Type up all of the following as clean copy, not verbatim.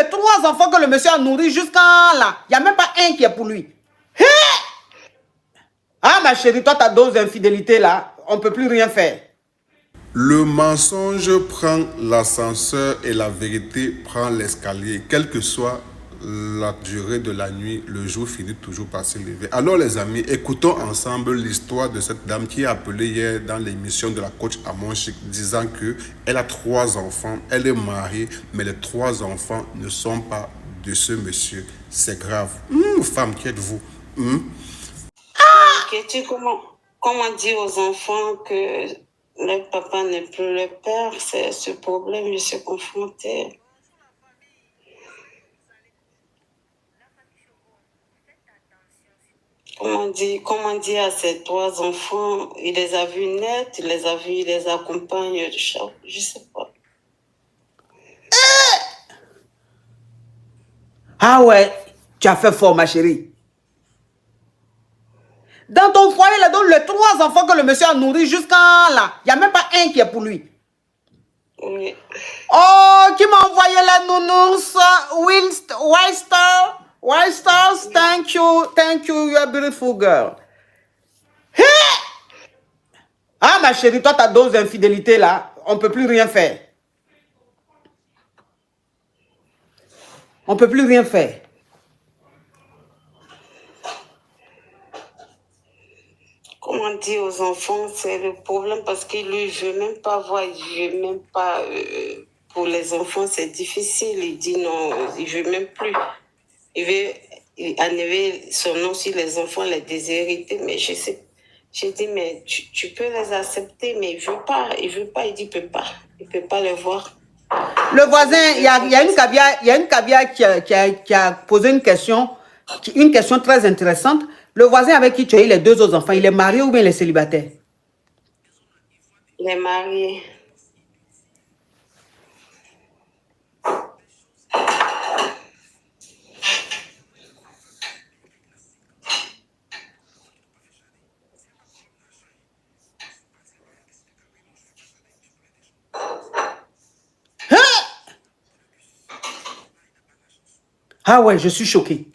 les 3 enfants que le monsieur a nourris jusqu'à là, il n'y a même pas un qui est pour lui. Hé! Ah, ma chérie, toi, ta dose d'infidélité, là, on ne peut plus rien faire. Le mensonge prend l'ascenseur et la vérité prend l'escalier. Quelle que soit la durée de la nuit, le jour finit toujours par se lever. Alors les amis, écoutons ensemble l'histoire de cette dame qui a appelé hier dans l'émission de la coach Amon Chic disant qu'elle a 3 enfants, elle est mariée, mais les 3 enfants ne sont pas de ce monsieur. C'est grave. Femme, qui êtes-vous? Comment dire aux enfants que leur papa n'est plus leur père? C'est ce problème, je suis confrontée. Comment dire à ces 3 enfants, il les a vus naître, il les a vus, il les accompagne, je sais pas. Ah ouais, tu as fait fort, ma chérie. Dans ton foyer, là, donc les 3 enfants que le monsieur a nourris jusqu'à là, il n'y a même pas un qui est pour lui. Oui. Oh, qui m'a envoyé la nounours? White Stars, thank you, you're a beautiful girl. Hey! Ah, ma chérie, toi, ta dose d'infidélité, là, on ne peut plus rien faire. On ne peut plus rien faire. Comment dire aux enfants, c'est le problème parce qu'il ne veut même pas voir, il veut même pas. Pour les enfants, c'est difficile. Il dit non, il ne veut même plus. Il veut enlever son nom sur les enfants, les déshérités. Mais je sais, j'ai dit, mais tu peux les accepter, mais il ne veut pas. Il dit, il ne peut pas. Il ne peut pas les voir. Le voisin, il y a une caviar qui a posé une question très intéressante. Le voisin avec qui tu as eu les 2 autres enfants, il est marié ou bien il est célibataire? Il est marié. Ah ouais, je suis choqué.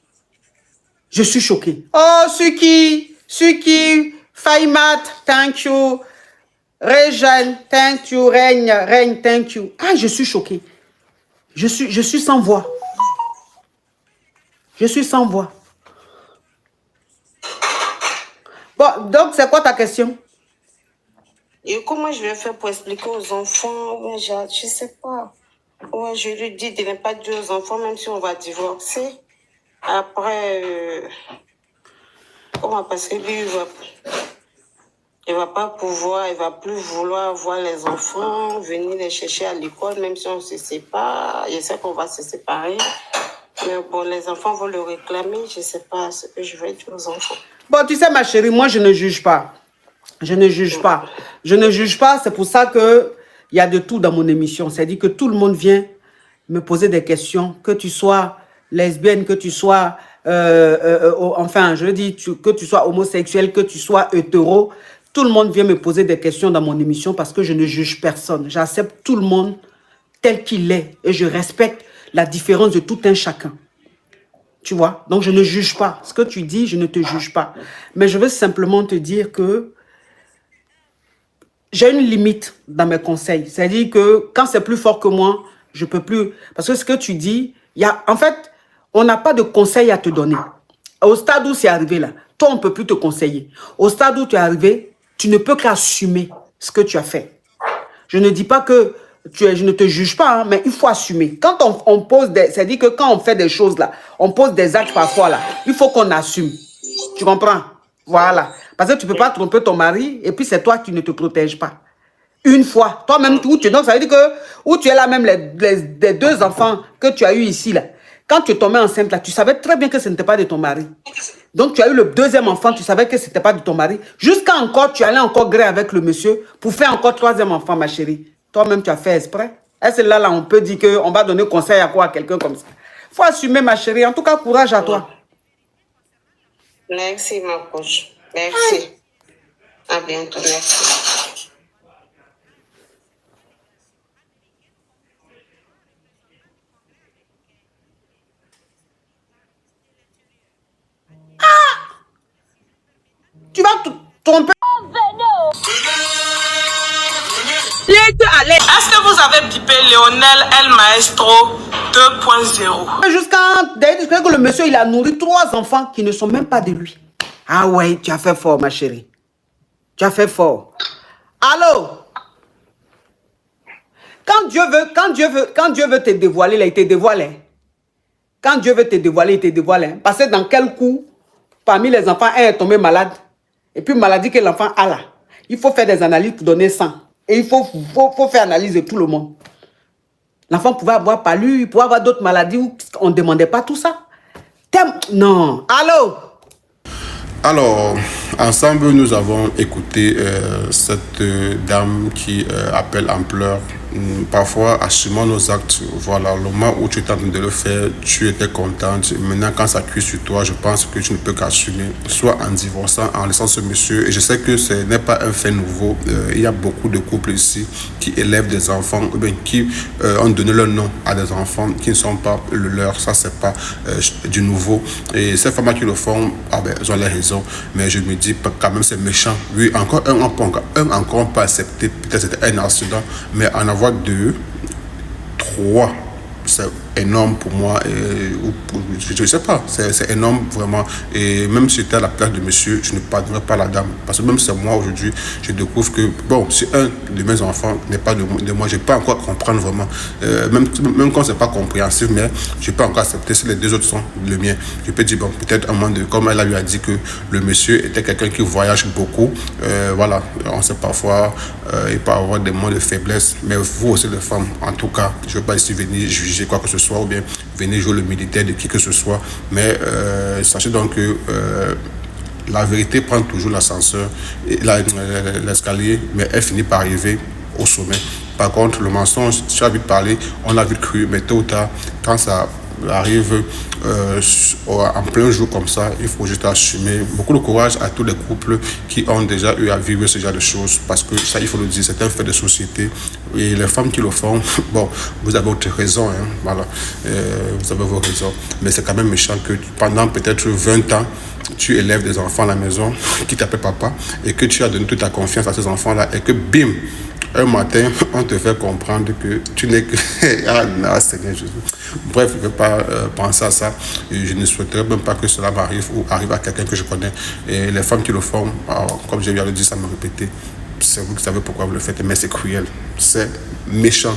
Je suis choqué. Oh, Suki, Faimat, thank you. Réjeanne, thank you. Règne, thank you. Ah, je suis choqué. Je suis sans voix. Je suis sans voix. Bon, donc c'est quoi ta question? Et comment je vais faire pour expliquer aux enfants? Ouais, je ne sais pas. Ouais, je lui dis de ne pas dire aux enfants, même si on va divorcer. Après, comment? Parce que lui, il va pas pouvoir, il va plus vouloir voir les enfants, venir les chercher à l'école, même si on se sépare. Je sais qu'on va se séparer. Mais bon, les enfants vont le réclamer. Je ne sais pas ce que je vais dire aux enfants. Bon, tu sais, ma chérie, moi, je ne juge pas. Je ne juge pas. Je ne juge pas, c'est pour ça qu'il y a de tout dans mon émission. C'est-à-dire que tout le monde vient me poser des questions, que tu sois lesbienne, que tu sois, enfin, je dis, que tu sois homosexuel, que tu sois hétéro. Tout le monde vient me poser des questions dans mon émission parce que je ne juge personne. J'accepte tout le monde tel qu'il est et je respecte la différence de tout un chacun. Tu vois? Donc, je ne juge pas. Ce que tu dis, je ne te juge pas. Mais je veux simplement te dire que j'ai une limite dans mes conseils. C'est-à-dire que quand c'est plus fort que moi, je ne peux plus. Parce que ce que tu dis, en fait, on n'a pas de conseils à te donner. Au stade où c'est arrivé là, toi, on ne peut plus te conseiller. Au stade où tu es arrivé, tu ne peux qu'assumer ce que tu as fait. Je ne dis pas que je ne te juge pas, hein, mais il faut assumer. Quand on pose des... C'est-à-dire que quand on fait des choses là, on pose des actes parfois là, il faut qu'on assume. Tu comprends? Voilà. Parce que tu ne peux pas tromper ton mari et puis c'est toi qui ne te protèges pas. Une fois. Toi-même, donc ça veut dire que où tu es là même les 2 enfants que tu as eu ici là. Quand tu es tombée enceinte là, tu savais très bien que ce n'était pas de ton mari. Donc tu as eu le 2e enfant, tu savais que ce n'était pas de ton mari. Jusqu'à encore, tu allais encore gré avec le monsieur pour faire encore 3e enfant, ma chérie. Toi-même, tu as fait exprès. Est-ce que là, on peut dire qu'on va donner conseil à quoi à quelqu'un comme ça? Il faut assumer, ma chérie. En tout cas, courage à toi. Merci, ma coach. Merci. À bientôt. Merci. Ton père... Est-ce que vous avez bipé Lionel El Maestro 2.0? Jusqu'à que le monsieur, il a nourri 3 enfants qui ne sont même pas de lui. Ah ouais, tu as fait fort, ma chérie. Tu as fait fort. Allô? Quand Dieu veut te dévoiler, là, il te dévoile. Hein. Quand Dieu veut te dévoiler, il te dévoile. Hein. Parce que dans quel coup, parmi les enfants, un est tombé malade. Et puis maladie que l'enfant a là. Il faut faire des analyses pour donner sang. Et il faut faire analyse de tout le monde. L'enfant pouvait avoir palu, il pouvait avoir d'autres maladies où on ne demandait pas tout ça. Non. Allô? Alors, ensemble, nous avons écouté cette dame qui appelle en pleurs. Parfois, assumant nos actes, voilà, le moment où tu étais en train de le faire, tu étais contente. Maintenant, quand ça cuit sur toi, je pense que tu ne peux qu'assumer, soit en divorçant, en laissant ce monsieur. Et je sais que ce n'est pas un fait nouveau. Il y a beaucoup de couples ici qui élèvent des enfants, ou bien qui ont donné leur nom à des enfants qui ne sont pas le leur. Ça, c'est pas du nouveau. Et ces femmes qui le font, ah ben, elles ont les raisons. Mais je me dis, quand même, c'est méchant. Oui, encore un encore on peut accepter. Peut-être c'était un accident, mais en avoir 2, 3, c'est énorme pour moi. Je ne sais pas, c'est énorme vraiment. Et même si j'étais à la place de monsieur, je ne pardonnerais pas la dame. Parce que même c'est moi aujourd'hui, je découvre que, bon, si un de mes enfants n'est pas de moi, je ne peux pas encore comprendre vraiment. Même quand ce n'est pas compréhensif, mais je ne peux pas encore accepter si les 2 autres sont le mien. Je peux dire, bon, peut-être un moment de, comme elle lui a dit que le monsieur était quelqu'un qui voyage beaucoup. Voilà, on sait parfois, il peut avoir des moments de faiblesse, mais vous aussi les femmes, en tout cas, je ne veux pas ici venir juger quoi que ce soit, ou bien venir jouer le militaire de qui que ce soit, mais sachez donc que la vérité prend toujours l'ascenseur, l'escalier, mais elle finit par arriver au sommet. Par contre, le mensonge, tu as vite parlé, on a vite cru, mais tôt ou tard, quand ça arrive en plein jour comme ça, il faut juste assumer. Beaucoup de courage à tous les couples qui ont déjà eu à vivre ce genre de choses, parce que ça, il faut le dire, c'est un fait de société. Et les femmes qui le font, bon, vous avez votre raison, hein, voilà, vous avez vos raisons, mais c'est quand même méchant que pendant peut-être 20 ans, tu élèves des enfants à la maison qui t'appellent papa, et que tu as donné toute ta confiance à ces enfants-là, et que bim, un matin, on te fait comprendre que tu n'es que... ah, Seigneur Jésus. Bref, je ne vais pas penser à ça. Et je ne souhaiterais même pas que cela m'arrive ou arrive à quelqu'un que je connais. Et les femmes qui le font, alors, comme j'ai eu à le dire, ça me répétait. C'est vous qui savez pourquoi vous le faites, mais c'est cruel. C'est méchant.